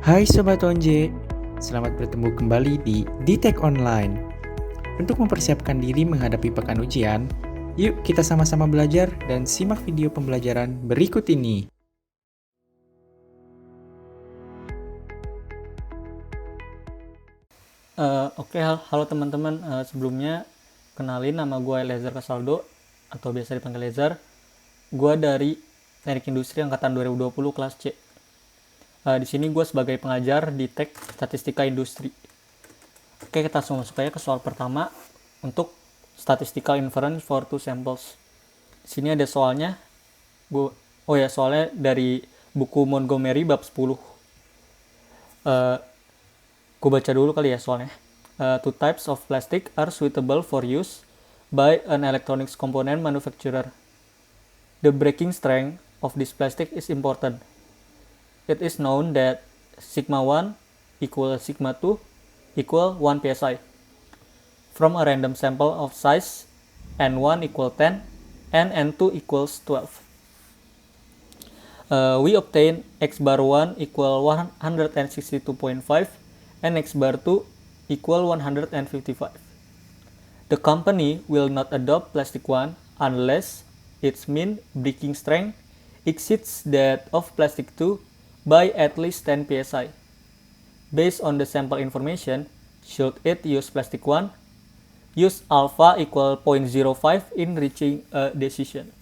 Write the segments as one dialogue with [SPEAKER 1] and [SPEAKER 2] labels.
[SPEAKER 1] Hai Sobat Onje, selamat bertemu kembali di Ditek Online. Untuk mempersiapkan diri menghadapi pekan ujian, yuk kita sama-sama belajar dan simak video pembelajaran berikut ini.
[SPEAKER 2] Halo teman-teman. Sebelumnya kenalin, nama gue Eliezer Casaldo atau biasa dipanggil Eliezer. Gue dari Teknik Industri angkatan 2020 kelas C. Di sini gue sebagai pengajar di Tek Statistika Industri. Oke, kita langsung masuk aja ke soal pertama untuk Statistical Inference for two samples. Di sini ada soalnya. Soalnya dari buku Montgomery bab 10. Gue baca dulu kali ya soalnya. Two types of plastic are suitable for use by an electronics component manufacturer. The breaking strength of this plastic is important. It is known that sigma 1 equal sigma 2 equal 1 psi. From a random sample of size n1 equal 10 and n2 equals 12. We obtain x bar 1 equal 162.5 and x bar 2 equal 155. The company will not adopt plastic 1 unless its mean breaking strength exceeds that of plastic 2 by at least 10 psi. Based on the sample information, should it use plastic 1? Use alpha equal 0.05 in reaching a decision.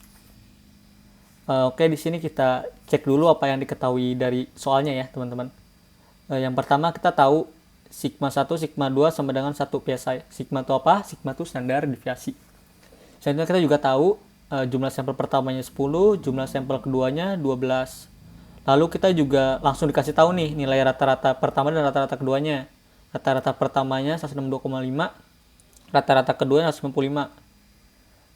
[SPEAKER 2] Oke, di sini kita cek dulu apa yang diketahui dari soalnya ya, teman-teman. Yang pertama kita tahu sigma 1, sigma 2 sama dengan 1 psi. Sigma itu apa? Sigma itu standar deviasi. Selanjutnya kita juga tahu jumlah sampel pertamanya 10, jumlah sampel keduanya 12. Lalu kita juga langsung dikasih tahu nih nilai rata-rata pertama dan rata-rata keduanya. Rata-rata pertamanya 162,5, rata-rata keduanya 155.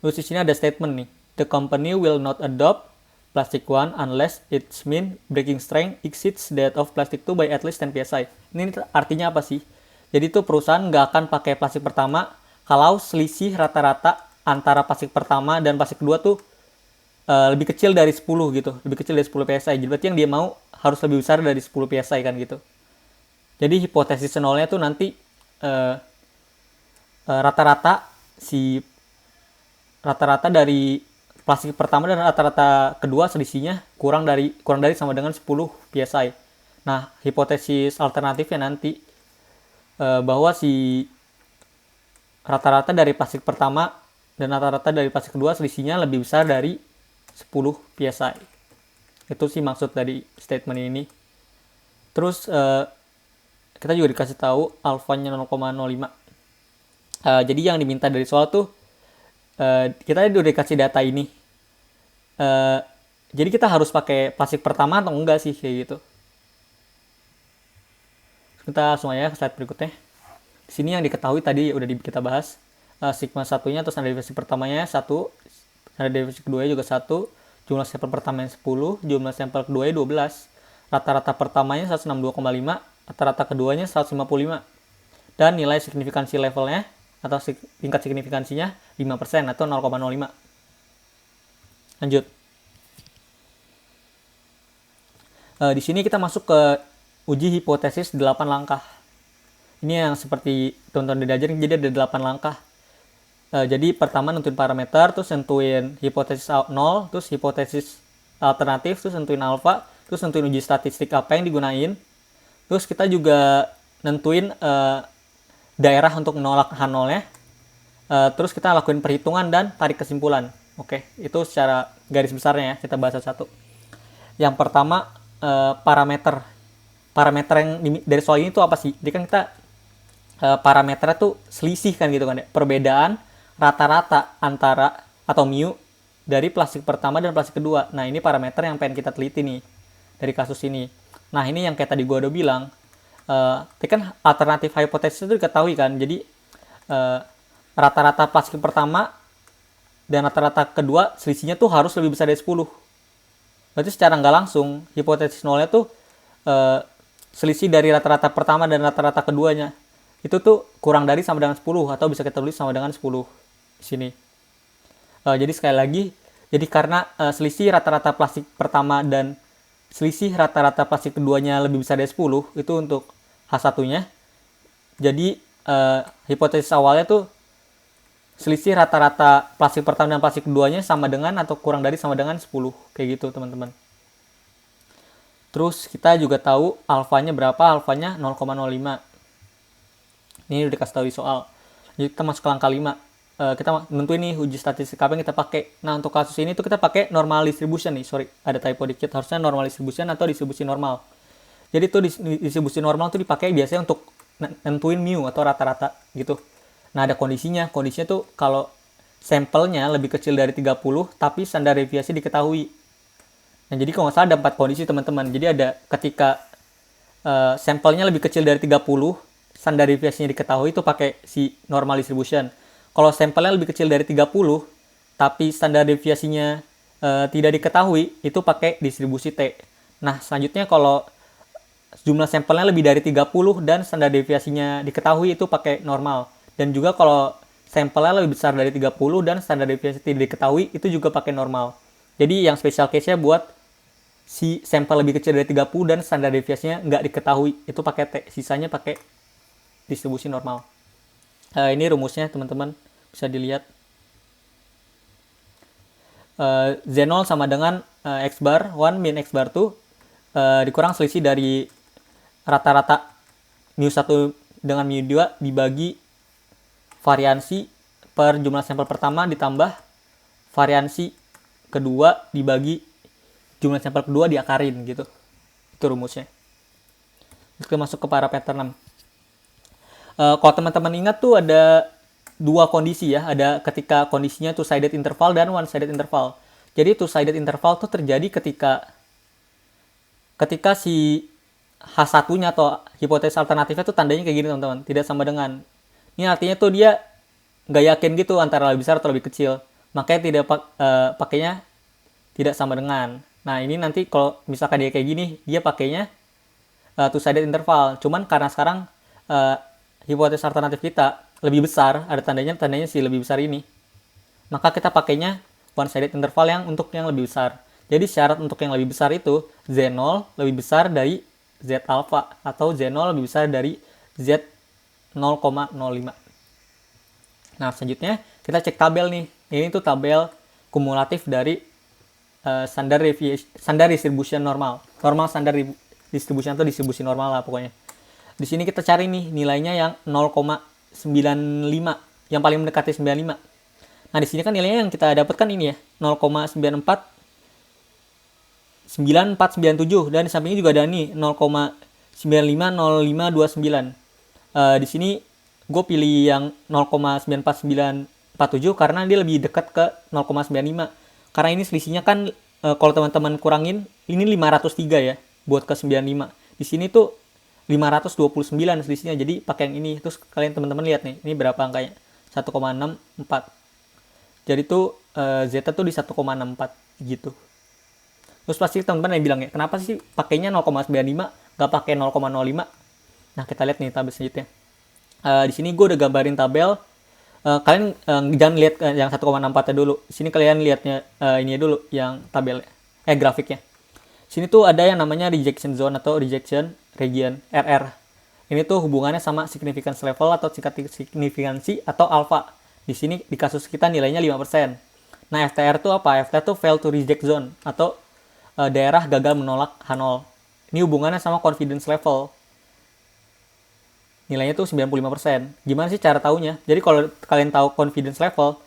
[SPEAKER 2] Terus di sini ada statement nih. The company will not adopt plastic 1 unless its mean breaking strength exceeds that of plastic 2 by at least 10 psi. Ini artinya apa sih? Jadi tuh perusahaan nggak akan pakai plastik pertama kalau selisih rata-rata antara plastik pertama dan plastik kedua tuh lebih kecil dari 10 gitu. Lebih kecil dari 10 psi. Jadi berarti yang dia mau harus lebih besar dari 10 psi kan gitu. Jadi hipotesis nolnya tuh nanti rata-rata dari plastik pertama dan rata-rata kedua selisihnya kurang dari sama dengan 10 psi. Nah, hipotesis alternatifnya nanti bahwa si rata-rata dari plastik pertama dan rata-rata dari plastik kedua selisihnya lebih besar dari 10 psi. Itu sih maksud dari statement ini. Terus kita juga dikasih tahu alfanya 0,05. Jadi yang diminta dari soal tuh kita udah dikasih data ini. Jadi kita harus pakai plastik pertama atau enggak sih kayak gitu. Kita langsung aja ke slide berikutnya. Di sini yang diketahui tadi udah kita bahas. Sigma satunya atau standar deviasi pertamanya 1, standar deviasi keduanya juga 1, jumlah sampel pertamanya 10, jumlah sampel keduanya 12, rata-rata pertamanya 162,5, rata-rata keduanya 155, dan nilai signifikansi levelnya atau tingkat signifikansinya 5% atau 0,05. Lanjut. Di sini kita masuk ke uji hipotesis 8 langkah. Ini yang seperti teman-teman diajarin, jadi ada 8 langkah. Jadi pertama nentuin parameter, terus nentuin hipotesis 0, terus hipotesis alternatif, terus nentuin alfa, terus nentuin uji statistik apa yang digunain. Terus kita juga nentuin daerah untuk menolak H0-nya. Terus kita lakuin perhitungan dan tarik kesimpulan. Oke, itu secara garis besarnya ya, kita bahas satu. Yang pertama parameter. Parameter yang dari soal ini tuh apa sih? Jadi kan kita parameternya tuh selisih kan gitu kan ya. Perbedaan rata-rata antara atau mu dari plastik pertama dan plastik kedua. Nah, ini parameter yang pengen kita teliti nih dari kasus ini. Nah, ini yang kayak tadi gue udah bilang, kan alternatif hipotesis itu diketahui kan. Jadi rata-rata plastik pertama dan rata-rata kedua selisihnya tuh harus lebih besar dari 10. Berarti secara nggak langsung hipotesis nolnya tuh selisih dari rata-rata pertama dan rata-rata keduanya itu tuh kurang dari sama dengan 10 atau bisa kita tulis sama dengan 10 di sini. Jadi sekali lagi, jadi karena selisih rata-rata plastik pertama dan selisih rata-rata plastik keduanya lebih besar dari 10, itu untuk H1-nya. Jadi hipotesis awalnya tuh selisih rata-rata plastik pertama dan plastik keduanya sama dengan atau kurang dari sama dengan 10, kayak gitu teman-teman. Terus kita juga tahu alfanya berapa, alfanya 0,05. Ini udah dikasih tahu di soal. Jadi kita masuk ke langkah 5. Kita nentuin nih uji statistik apa yang kita pakai. Nah, untuk kasus ini tuh kita pakai normal distribution nih. Sorry, ada typo dikit. Harusnya normal distribution atau distribusi normal. Jadi tuh distribusi normal tuh dipakai biasanya untuk nentuin mu atau rata-rata gitu. Nah, ada kondisinya. Kondisinya tuh kalau sampelnya lebih kecil dari 30 tapi standar deviasi diketahui. Nah, jadi kalau nggak salah ada 4 kondisi teman-teman. Jadi ada ketika sampelnya lebih kecil dari 30, standar deviasinya diketahui, itu pakai si normal distribution. Kalau sampelnya lebih kecil dari 30, tapi standar deviasinya tidak diketahui, itu pakai distribusi T. Nah, selanjutnya kalau jumlah sampelnya lebih dari 30 dan standar deviasinya diketahui, itu pakai normal. Dan juga kalau sampelnya lebih besar dari 30 dan standar deviasi tidak diketahui, itu juga pakai normal. Jadi yang special case-nya buat si sampel lebih kecil dari 30 dan standar deviasinya nggak diketahui, itu pakai T. Sisanya pakai distribusi normal. Ini rumusnya teman-teman. Bisa dilihat Z0 sama dengan X bar 1 min X bar 2 dikurang selisih dari rata-rata mu1 dengan mu2 dibagi variansi per jumlah sampel pertama ditambah variansi kedua dibagi jumlah sampel kedua diakarin gitu. Itu rumusnya. Kita masuk ke parameter 6. Kalau teman-teman ingat tuh ada dua kondisi ya, ada ketika kondisinya two-sided interval dan one-sided interval. Jadi two-sided interval tuh terjadi ketika si H1-nya atau hipotesis alternatifnya tuh tandanya kayak gini teman-teman, tidak sama dengan. Ini artinya tuh dia nggak yakin gitu antara lebih besar atau lebih kecil, makanya tidak pakainya tidak sama dengan. Nah, ini nanti kalau misalkan dia kayak gini, dia pakainya two-sided interval. Cuman karena sekarang hipotesis alternatif kita lebih besar, ada tandanya si lebih besar ini, maka kita pakainya one-sided interval yang untuk yang lebih besar. Jadi syarat untuk yang lebih besar itu Z0 lebih besar dari Z alpha atau Z0 lebih besar dari Z 0,05. Nah, selanjutnya kita cek tabel nih. Ini tuh tabel kumulatif dari standar distribution normal. Normal standar distribution atau distribusi normal lah pokoknya. Di sini kita cari nih nilainya yang 0,95, yang paling mendekati 95. Nah, di sini kan nilainya yang kita dapatkan ini ya, 0,9497 dan di sampingnya juga ada nih 0,950529. Di sini gue pilih yang 0,94947 karena dia lebih dekat ke 0,95. Karena ini selisihnya kan kalau teman-teman kurangin ini 503 ya buat ke 95. Di sini tuh 529 selisihnya, jadi pakai yang ini. Terus kalian teman-teman lihat nih, ini berapa angkanya? 1,64. Jadi tuh zeta tuh di 1,64 gitu. Terus pasti teman-teman yang bilang ya, kenapa sih pakainya 0,95 nggak pakai 0,05? Nah, kita lihat nih tabel selanjutnya. Di sini gue udah gambarin tabel. Kalian jangan lihat yang 1,64 dulu. Di sini kalian lihatnya ini dulu yang tabel grafiknya. Sini tuh ada yang namanya rejection zone atau rejection region RR. Ini tuh hubungannya sama significance level atau tingkat signifikansi atau alpha. Di sini di kasus kita nilainya 5%. Nah, FTR tuh apa? FTR tuh fail to reject zone atau daerah gagal menolak H0. Ini hubungannya sama confidence level. Nilainya tuh 95%. Gimana sih cara taunya? Jadi kalau kalian tahu confidence level,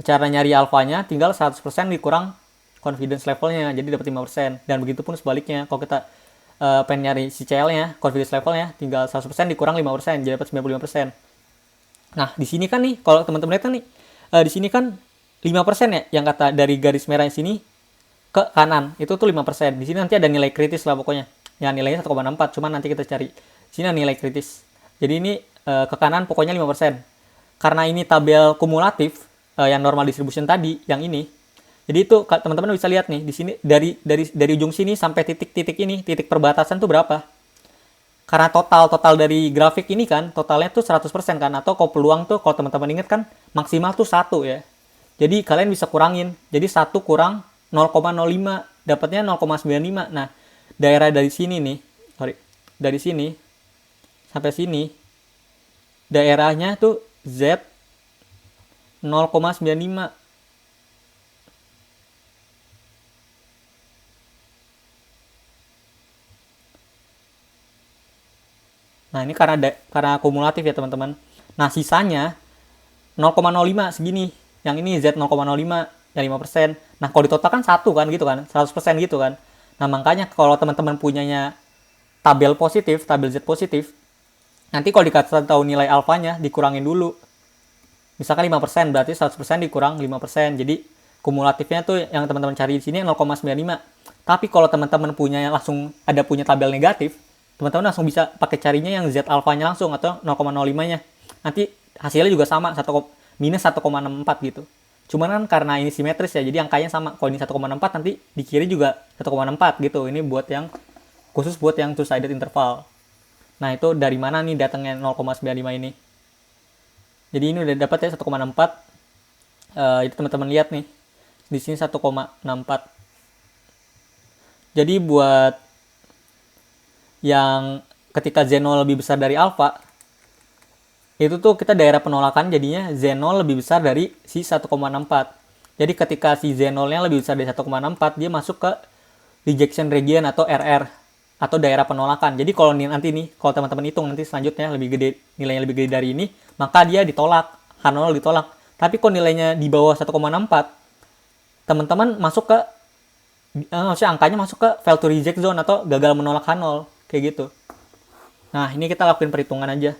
[SPEAKER 2] cara nyari alfanya tinggal 100% dikurang confidence levelnya, jadi dapat 5%. Dan begitu pun sebaliknya, kalau kita pengen nyari si CL-nya, confidence levelnya, tinggal 100% dikurang 5%, jadi dapat 95%. Nah, di sini kan nih, kalau teman-teman lihat kan nih, di sini kan 5% ya, yang kata dari garis merah sini ke kanan, itu tuh 5%. Di sini nanti ada nilai kritis lah pokoknya. Ya, nilainya 1,64, cuman nanti kita cari. Di sini ada nilai kritis. Jadi ini ke kanan pokoknya 5%. Karena ini tabel kumulatif, yang normal distribution tadi, yang ini, jadi itu teman-teman bisa lihat nih di sini dari ujung sini sampai titik-titik ini, titik perbatasan tuh berapa? Karena total dari grafik ini kan totalnya tuh 100% kan, atau kalau peluang tuh kalau teman-teman ingat kan maksimal tuh 1 ya. Jadi kalian bisa kurangin. Jadi 1 kurang 0,05 dapatnya 0,95. Nah, daerah dari sini nih, dari sini sampai sini, daerahnya tuh Z 0,95. Nah, ini karena akumulatif ya, teman-teman. Nah, sisanya 0,05 segini. Yang ini Z 0,05, yang 5%. Nah, kalau ditotal kan 1 kan gitu kan, 100% gitu kan. Nah, makanya kalau teman-teman punyanya tabel positif, tabel Z positif, nanti kalau dikasih tahu nilai alfanya dikurangin dulu. Misalkan 5%, berarti 100% dikurang 5%. Jadi kumulatifnya tuh yang teman-teman cari di sini 0,95. Tapi kalau teman-teman punya tabel negatif, teman-teman langsung bisa pakai carinya yang Z alfanya langsung atau 0,05-nya. Nanti hasilnya juga sama, minus 1,64 gitu. Cuman kan karena ini simetris ya, jadi angkanya sama. Kalau ini 1,64, nanti di kiri juga 1,64 gitu. Ini khusus buat yang two-sided interval. Nah, itu dari mana nih datangnya 0,95 ini? Jadi ini udah dapat ya 1,64. Itu teman-teman lihat nih. Di sini 1,64. Jadi buat yang ketika Z0 lebih besar dari alfa, itu tuh kita daerah penolakan jadinya Z0 lebih besar dari si 1,64. Jadi ketika si Z0-nya lebih besar dari 1,64, dia masuk ke rejection region atau RR atau daerah penolakan. Jadi kalau teman-teman hitung nanti selanjutnya nilainya lebih gede dari ini, maka dia ditolak, H0 ditolak. Tapi kalau nilainya di bawah 1,64, teman-teman masuk ke maksudnya angkanya masuk ke fail to reject zone atau gagal menolak H0 kayak gitu. Nah, ini kita lakuin perhitungan aja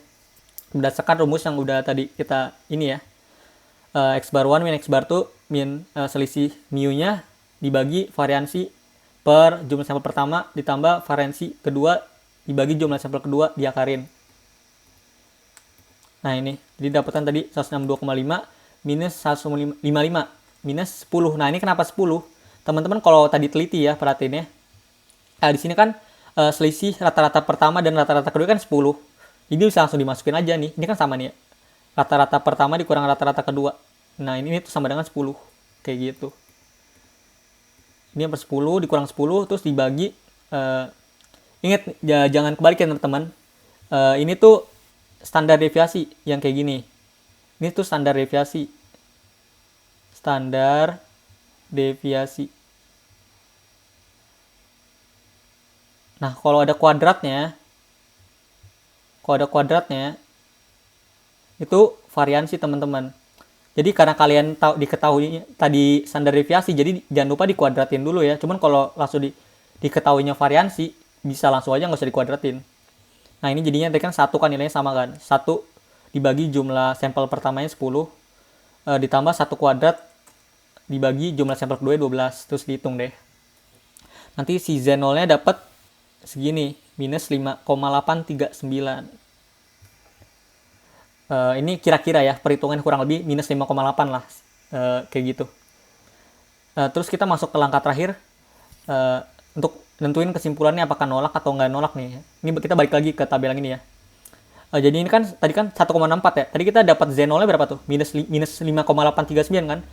[SPEAKER 2] berdasarkan rumus yang udah tadi kita ini ya. X bar 1 min X bar 2 min selisih mu-nya dibagi variansi per jumlah sampel pertama ditambah variansi kedua dibagi jumlah sampel kedua diakarin. Nah, ini. Jadi dapatan tadi 162,5 minus 155 minus 10. Nah, ini kenapa 10? Teman-teman kalau tadi teliti ya, perhatiin ya. Di sini kan selisih rata-rata pertama dan rata-rata kedua kan 10. Ini bisa langsung dimasukin aja nih. Ini kan sama nih ya. Rata-rata pertama dikurang rata-rata kedua. Nah, ini tuh sama dengan 10. Kayak gitu. Ini per 10 dikurang 10 terus dibagi. Ingat, jangan kebalik ya teman-teman. Ini tuh standar deviasi yang kayak gini. Ini tuh standar deviasi. Standar deviasi. Nah, kalau ada kuadratnya, itu variansi teman-teman. Jadi karena kalian diketahui tadi standar deviasi, jadi jangan lupa dikuadratin dulu ya. Cuman kalau langsung diketahuinya variansi, bisa langsung aja nggak usah dikuadratin. Nah, ini jadinya tadi kan 1 kan nilainya sama kan. 1 dibagi jumlah sampel pertamanya 10, ditambah 1 kuadrat dibagi jumlah sampel kedua 12. Terus dihitung deh. Nanti si Z0-nya dapat segini, minus 5,839. Ini kira-kira ya, perhitungan kurang lebih minus 5,8 lah, kayak gitu. Terus kita masuk ke langkah terakhir, untuk nentuin kesimpulannya apakah nolak atau nggak nolak nih. Ini kita balik lagi ke tabel yang ini ya. Jadi ini kan tadi kan 1,64 ya. Tadi kita dapat Z0-nya berapa tuh? Minus 5,839 kan.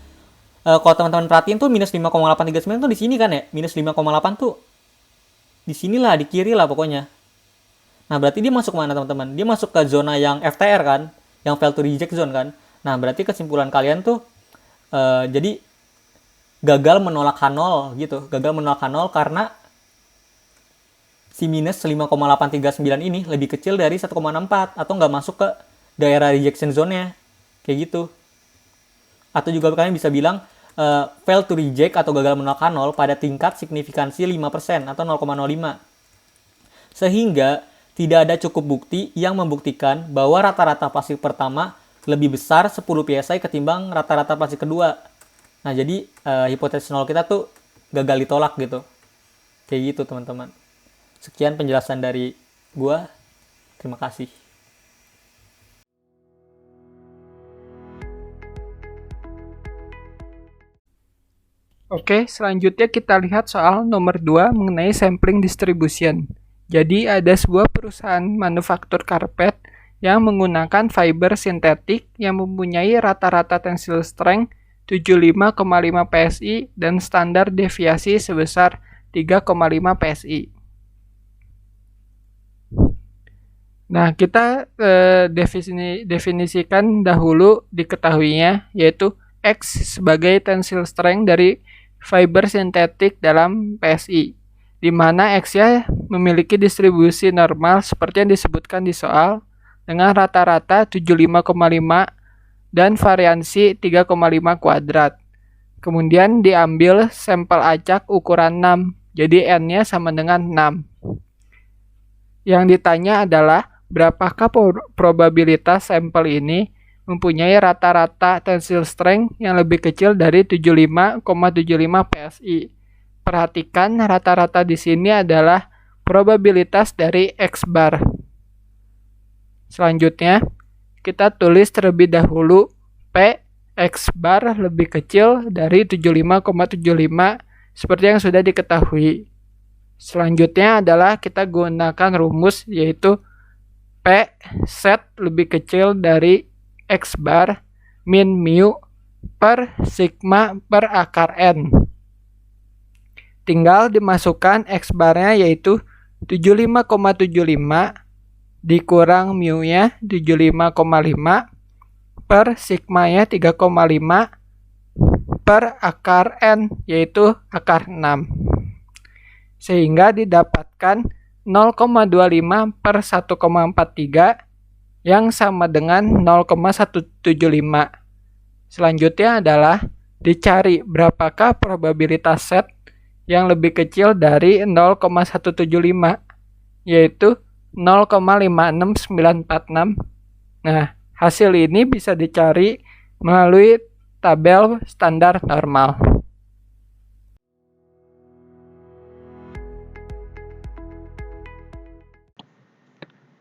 [SPEAKER 2] Kalau teman-teman perhatiin tuh minus 5,839 tuh di sini kan ya. Minus 5,8 tuh di sinilah, di kiri lah pokoknya. Nah, berarti dia masuk mana teman-teman? Dia masuk ke zona yang FTR kan, yang fail to reject zone kan. Nah, berarti kesimpulan kalian tuh jadi gagal menolak H0 gitu. Gagal menolak H0 karena si minus 5,839 ini lebih kecil dari 1,64 atau nggak masuk ke daerah rejection zone-nya. Kayak gitu. Atau juga kalian bisa bilang fail to reject atau gagal menolak H0 pada tingkat signifikansi 5% atau 0,05. Sehingga tidak ada cukup bukti yang membuktikan bahwa rata-rata plastik pertama lebih besar 10 PSI ketimbang rata-rata plastik kedua. Nah, jadi hipotesis nol kita tuh gagal ditolak gitu. Kayak gitu, teman-teman. Sekian penjelasan dari gua. Terima kasih.
[SPEAKER 3] Oke, selanjutnya kita lihat soal nomor 2 mengenai sampling distribution. Jadi ada sebuah perusahaan manufaktur karpet yang menggunakan fiber sintetik yang mempunyai rata-rata tensile strength 75,5 PSI dan standar deviasi sebesar 3,5 PSI. Nah, kita definisikan dahulu diketahuinya, yaitu X sebagai tensile strength dari fiber sintetik dalam PSI, di mana X-nya memiliki distribusi normal seperti yang disebutkan di soal, dengan rata-rata 75,5 dan variansi 3,5 kuadrat. Kemudian diambil sampel acak ukuran 6, jadi N-nya sama dengan 6. Yang ditanya adalah berapakah probabilitas sampel ini mempunyai rata-rata tensile strength yang lebih kecil dari 75,75 PSI. Perhatikan rata-rata di sini adalah probabilitas dari X bar. Selanjutnya, kita tulis terlebih dahulu P X bar lebih kecil dari 75,75 seperti yang sudah diketahui. Selanjutnya adalah kita gunakan rumus yaitu P set lebih kecil dari X bar min mu per sigma per akar N. Tinggal dimasukkan X barnya yaitu 75,75 dikurang mu-nya 75,5 per sigma-nya 3,5 per akar N yaitu akar 6. Sehingga didapatkan 0,25 per 1,43 yang sama dengan 0,175. Selanjutnya adalah dicari berapakah probabilitas set yang lebih kecil dari 0,175, yaitu 0,56946. Nah, hasil ini bisa dicari melalui tabel standar normal.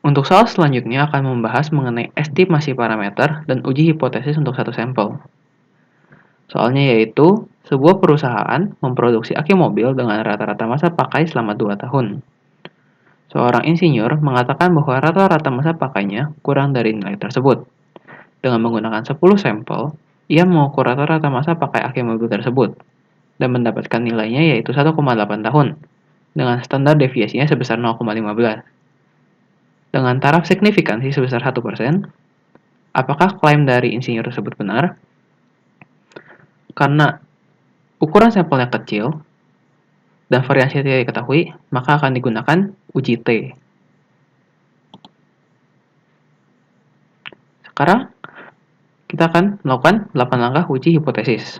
[SPEAKER 4] Untuk soal selanjutnya akan membahas mengenai estimasi parameter dan uji hipotesis untuk satu sampel. Soalnya yaitu, sebuah perusahaan memproduksi aki mobil dengan rata-rata masa pakai selama 2 tahun. Seorang insinyur mengatakan bahwa rata-rata masa pakainya kurang dari nilai tersebut. Dengan menggunakan 10 sampel, ia mengukur rata-rata masa pakai aki mobil tersebut dan mendapatkan nilainya yaitu 1,8 tahun dengan standar deviasinya sebesar 0,15. Dengan taraf signifikansi sebesar 1%, apakah klaim dari insinyur tersebut benar? Karena ukuran sampelnya kecil dan variasi tidak diketahui, maka akan digunakan uji T. Sekarang, kita akan melakukan 8 langkah uji hipotesis.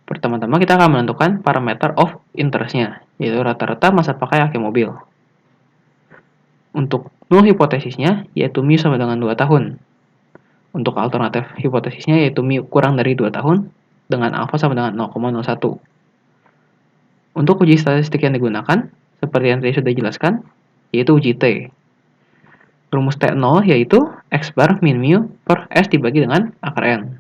[SPEAKER 4] Pertama-tama kita akan menentukan parameter of interest-nya, yaitu rata-rata masa pakai aki mobil. Untuk null hipotesisnya, yaitu mu sama dengan 2 tahun. Untuk alternatif hipotesisnya, yaitu mu kurang dari 2 tahun, dengan alfa sama dengan 0,01. Untuk uji statistik yang digunakan, seperti yang tadi sudah dijelaskan, yaitu uji T. Rumus T0 yaitu X bar min mu per S dibagi dengan akar N.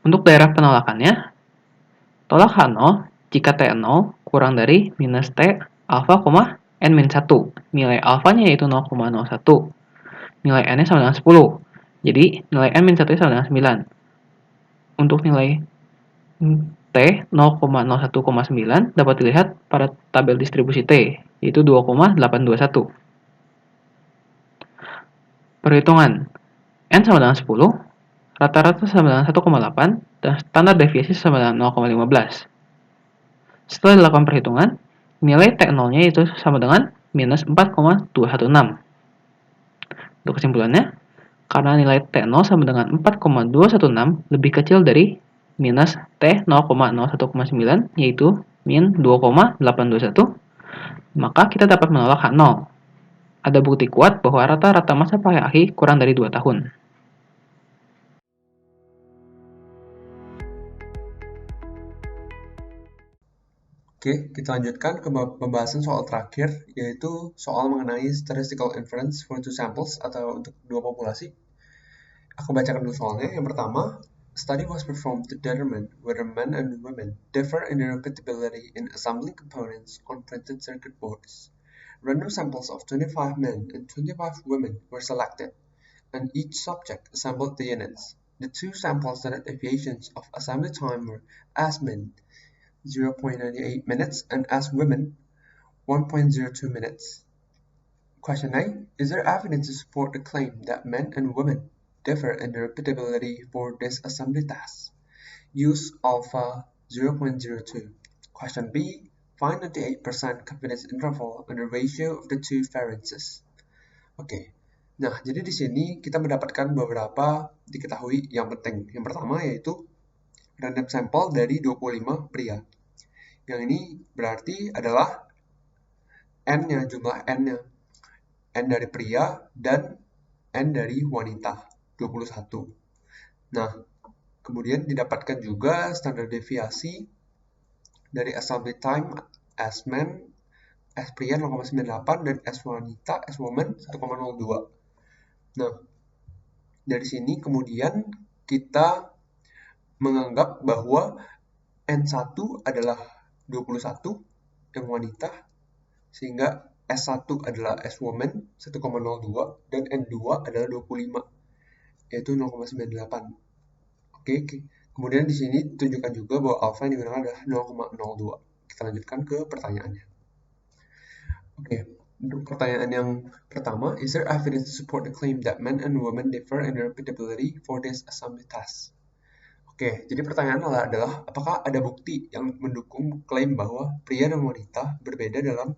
[SPEAKER 4] Untuk daerah penolakannya, tolak H0 jika T0 kurang dari minus T alfa, N-1. Nilai alfanya yaitu 0,01. Nilai N-nya sama dengan 10. Jadi, nilai N-1 sama dengan 9. Untuk nilai T 0,01,9 dapat dilihat pada tabel distribusi T, yaitu 2,821. Perhitungan N sama dengan 10, rata-rata sama dengan 1,8, dan standar deviasi sama dengan 0,15. Setelah dilakukan perhitungan, nilai T0-nya itu sama dengan minus 4,216. Untuk kesimpulannya, karena nilai T0 sama dengan 4,216 lebih kecil dari minus T 0,01,9 yaitu min 2,821, maka kita dapat menolak H0. Ada bukti kuat bahwa rata-rata masa pakai aki kurang dari 2 tahun.
[SPEAKER 5] Oke, kita lanjutkan ke pembahasan soal terakhir, yaitu soal mengenai statistical inference for two samples atau untuk dua populasi. Aku bacakan dulu soalnya. Yang pertama, a study was performed to determine whether men and women differ in their repeatability in assembling components on printed circuit boards. Random samples of 25 men and 25 women were selected, and each subject assembled the units. The two samples that had deviations of assembly time were as men 0.98 minutes and as women 1.02 minutes. Question A. Is there evidence to support the claim that men and women differ in the repeatability for this assembly task? Use alpha 0.02. Question B. Find 98% confidence interval on the ratio of the two variances. Oke. Nah, jadi di sini kita mendapatkan beberapa diketahui yang penting. Yang pertama yaitu random sample dari 25 pria. Yang ini berarti adalah N-nya, jumlah N-nya. N dari pria dan N dari wanita, 21. Nah, kemudian didapatkan juga standar deviasi dari assembly time as men, as pria 0,98 dan as wanita, as woman 1,02. Nah, dari sini kemudian kita menganggap bahwa N1 adalah 21 yang wanita, sehingga S1 adalah S woman 1,02 dan N2 adalah 25 yaitu 0,98. Oke, kemudian di sini tunjukkan juga bahwa alfa yang digunakan adalah 0,02. Kita lanjutkan ke pertanyaannya. Oke, untuk pertanyaan yang pertama, is there evidence to support the claim that men and women differ in their repeatability for this assembly task? Oke, jadi pertanyaan adalah apakah ada bukti yang mendukung klaim bahwa pria dan wanita berbeda dalam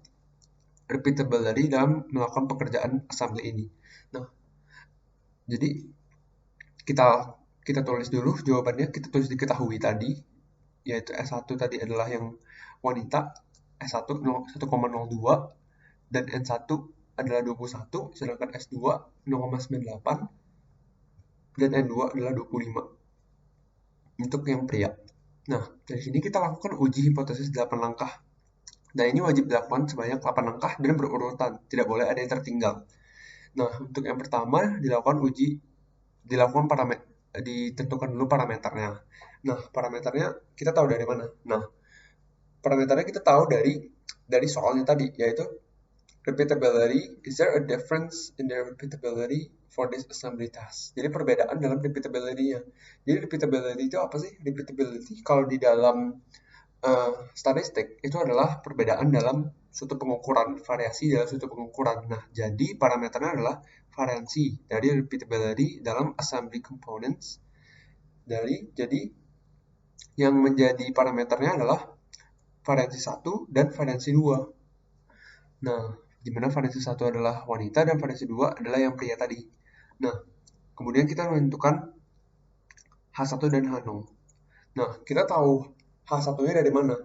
[SPEAKER 5] repeatability dalam melakukan pekerjaan assembly ini. Nah, jadi kita tulis dulu jawabannya, kita tulis diketahui tadi, yaitu S1 tadi adalah yang wanita, S1 1,02 dan N1 adalah 21, sedangkan S2 0,98 dan N2 adalah 25 untuk yang pria. Nah, dari sini kita lakukan uji hipotesis 8 langkah. Nah, ini wajib dilakukan sebanyak 8 langkah dan berurutan, tidak boleh ada yang tertinggal. Nah, untuk yang pertama ditentukan dulu parameternya. Nah, parameternya kita tahu dari mana? Nah, parameternya kita tahu dari soalnya tadi, yaitu repeatability. Is there a difference in the repeatability for this assembly task? Jadi perbedaan dalam repeatability-nya. Jadi repeatability itu apa sih? Repeatability kalau di dalam statistik itu adalah perbedaan dalam suatu pengukuran, variasi dalam suatu pengukuran. Nah, jadi parameternya adalah variansi dari repeatability dalam assembly components. Jadi yang menjadi parameternya adalah variansi 1 dan variansi 2. Nah, di mana variansi 1 adalah wanita dan variansi 2 adalah yang pria tadi. Nah, kemudian kita menentukan H1 dan H0. Nah, kita tahu H1-nya dari mana?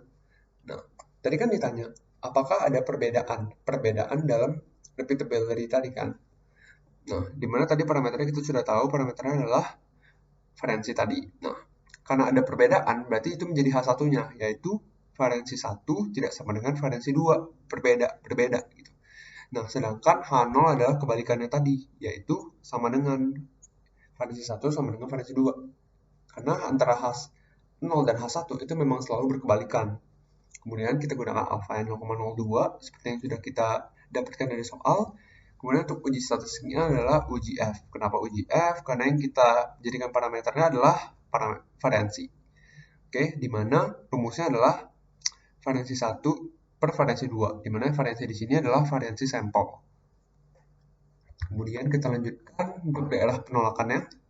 [SPEAKER 5] Nah, tadi kan ditanya, apakah ada perbedaan dalam repeatability tadi kan? Nah, di mana tadi parameternya kita sudah tahu, parameternya adalah variansi tadi. Nah, karena ada perbedaan, berarti itu menjadi H1-nya, yaitu variansi 1 tidak sama dengan variansi 2, berbeda gitu. Nah, sedangkan H0 adalah kebalikannya tadi, yaitu sama dengan variansi 1 sama dengan variansi 2. Karena antara H0 dan H1 itu memang selalu berkebalikan. Kemudian kita gunakan alfa 0,02 seperti yang sudah kita dapatkan dari soal. Kemudian untuk uji statistiknya adalah uji F. Kenapa uji F? Karena yang kita jadikan parameternya adalah variansi. Oke, di mana rumusnya adalah variansi 1 per variansi 2, di mana variansi di sini adalah variansi sampel. Kemudian kita lanjutkan untuk daerah penolakannya.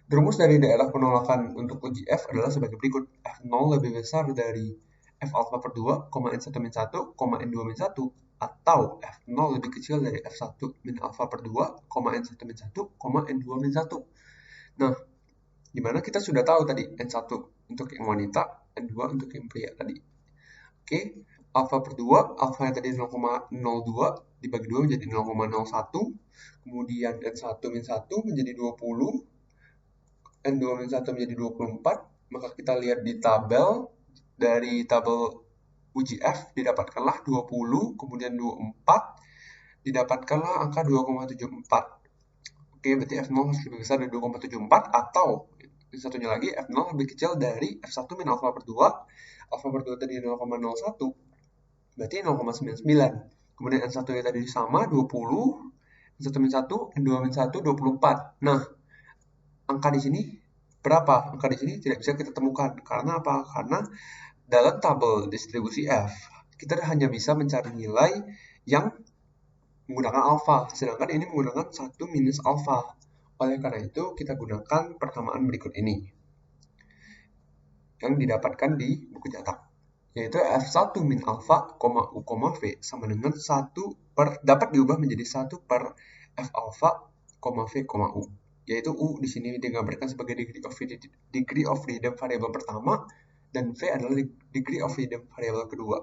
[SPEAKER 5] Rumus dari daerah penolakan untuk uji F adalah sebagai berikut. F0 lebih besar dari F alpha per 2, N1 min 1, N2 min 1, atau F0 lebih kecil dari F1 min alpha per 2, N1 min 1, N2 min 1. Nah, dimana kita sudah tahu tadi N1 untuk yang wanita, N2 untuk yang pria tadi. Oke, alpha per 2, alpha yang tadi 0,02 dibagi 2 menjadi 0,01, kemudian N1 min 1 menjadi 20, N2 min 1 menjadi 24, maka kita lihat di dari tabel uji F didapatkanlah 20, kemudian 24, didapatkanlah angka 2,74. Oke, berarti F0 harus lebih besar dari 2,74, atau satunya lagi F0 lebih kecil dari F1 min alpha per 2, alpha per 2 tadi 0,01, berarti 0,99. Kemudian N1 nya tadi sama 20, N1 min 1, N2 min 1, 24. Nah, angka di sini berapa? Angka di sini tidak bisa kita temukan. Karena apa? Karena dalam tabel distribusi F, kita hanya bisa mencari nilai yang menggunakan alfa, sedangkan ini menggunakan 1 minus alfa. Oleh karena itu, kita gunakan persamaan berikut ini yang didapatkan di buku cetak, yaitu F1 min alfa, U, V sama dengan 1 per, dapat diubah menjadi 1 per F alfa, V, U. Yaitu U di sini digambarkan sebagai degree of freedom variabel pertama, dan V adalah degree of freedom variabel kedua.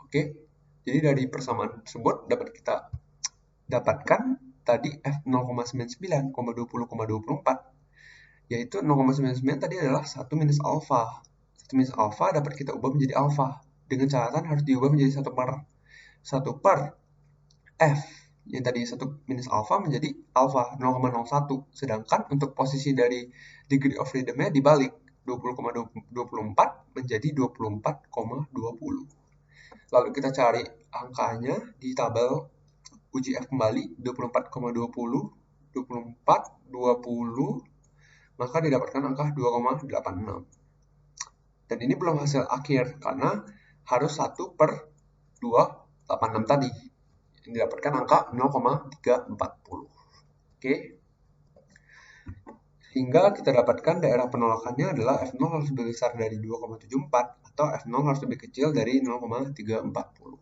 [SPEAKER 5] Oke, jadi dari persamaan tersebut dapat kita dapatkan tadi F0,99, 20,24, yaitu 0,99 tadi adalah 1 minus alfa. 1 minus alfa dapat kita ubah menjadi alfa. Dengan catatan harus diubah menjadi 1 per F. Yang tadi 1 minus alfa menjadi alfa 0,01. Sedangkan untuk posisi dari degree of freedom-nya dibalik. 20,24 menjadi 24,20. Lalu kita cari angkanya di tabel uji F kembali, 24,20, 24, 20, maka didapatkan angka 2,86. Dan ini belum hasil akhir, karena harus 1 per 286 tadi. Yang didapatkan angka 0,340. Oke. Sehingga kita dapatkan daerah penolakannya adalah F0 harus lebih besar dari 2,74 atau F0 harus lebih kecil dari 0,340.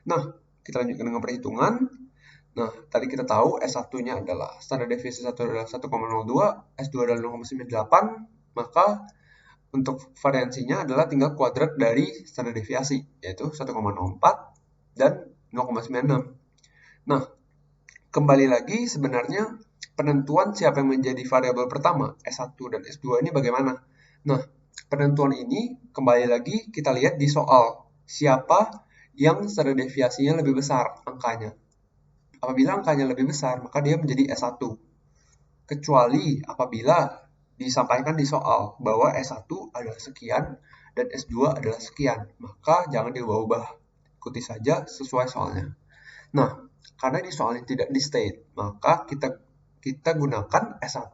[SPEAKER 5] Nah, kita lanjutkan dengan perhitungan. Nah, tadi kita tahu S1-nya adalah standar deviasi 1 adalah 1,02, S2 adalah 0,98, maka untuk variansinya adalah tinggal kuadrat dari standar deviasi, yaitu 1,04 dan 0,96. Nah, kembali lagi sebenarnya penentuan siapa yang menjadi variabel pertama, S1 dan S2 ini bagaimana? Nah, penentuan ini kembali lagi kita lihat di soal, siapa yang standar deviasinya lebih besar angkanya. Apabila angkanya lebih besar, maka dia menjadi S1. Kecuali apabila disampaikan di soal bahwa S1 adalah sekian dan S2 adalah sekian, maka jangan diubah-ubah. Ikuti saja sesuai soalnya. Nah, karena di soal ini tidak di state, maka kita gunakan S1.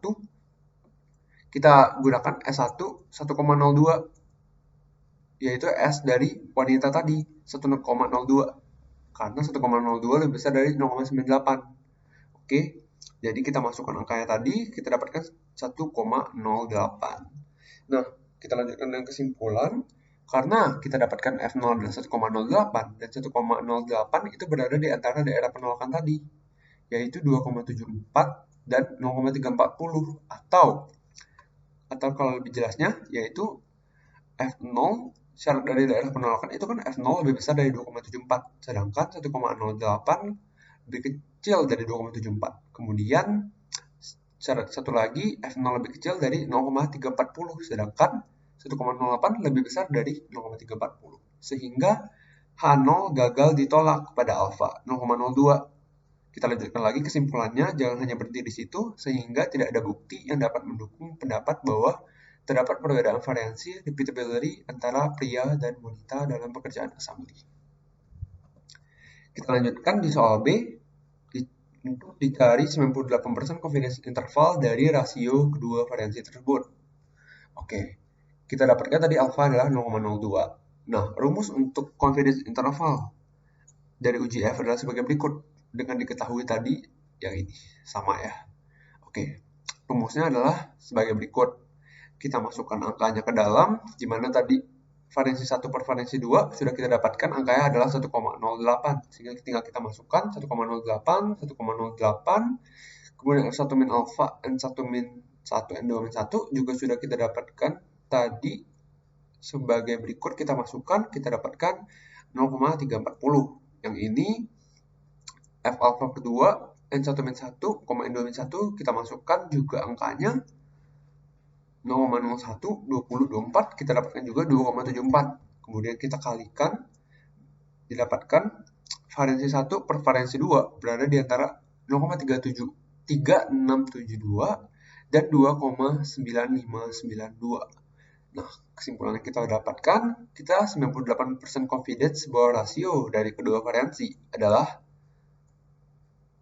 [SPEAKER 5] Kita gunakan S1 1,02, yaitu S dari wanita tadi, 1,02. Karena 1,02 lebih besar dari 0,98. Oke, jadi kita masukkan angkanya tadi, kita dapatkan 1,08. Nah, kita lanjutkan dengan kesimpulan. Karena kita dapatkan F0 adalah 1,08 dan 1,08 itu berada di antara daerah penolakan tadi, yaitu 2,74 dan 0,340, atau kalau lebih jelasnya yaitu F0 syarat dari daerah penolakan itu kan F0 lebih besar dari 2,74, sedangkan 1,08 lebih kecil dari 2,74. Kemudian syarat satu lagi, F0 lebih kecil dari 0,340, sedangkan 1,08 lebih besar dari 0,340. Sehingga H0 gagal ditolak pada alfa 0,02. Kita lanjutkan lagi kesimpulannya, jangan hanya berhenti di situ, sehingga tidak ada bukti yang dapat mendukung pendapat bahwa terdapat perbedaan variansi repeatability antara pria dan wanita dalam pekerjaan assembly. Kita lanjutkan di soal B, untuk dicari 98% confidence interval dari rasio kedua variansi tersebut. Oke, kita dapatkan tadi alfa adalah 0,02. Nah, rumus untuk confidence interval dari uji F adalah sebagai berikut. Dengan diketahui tadi yang ini, sama ya. Oke, rumusnya adalah sebagai berikut. Kita masukkan angkanya ke dalam, di mana tadi variansi 1 per variansi 2 sudah kita dapatkan angkanya adalah 1,08, sehingga tinggal kita masukkan 1,08, 1,08, kemudian F1 min alfa, N1 min 1, N2 min 1 juga sudah kita dapatkan tadi sebagai berikut. Kita masukkan, kita dapatkan 0,340. Yang ini F alpha kedua, N1 min 1, N2 min 1, kita masukkan juga angkanya 0,01, 20, 24, kita dapatkan juga 2,74. Kemudian kita kalikan, didapatkan variansi 1 per variansi 2 berada di antara 0,3672 dan 2,9592. Nah, kesimpulan yang kita dapatkan, kita 98% confidence bahwa rasio dari kedua variansi adalah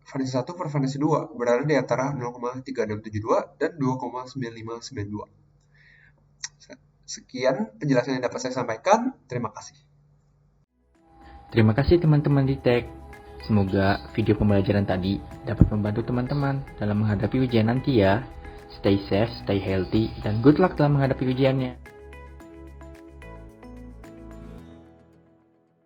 [SPEAKER 5] variansi 1 per variansi 2 berada di antara 0,3672 dan 2,9592. Sekian penjelasan yang dapat saya sampaikan. Terima kasih.
[SPEAKER 1] Terima kasih teman-teman di Tech. Semoga video pembelajaran tadi dapat membantu teman-teman dalam menghadapi ujian nanti ya. Stay safe, stay healthy, dan good luck dalam menghadapi ujiannya.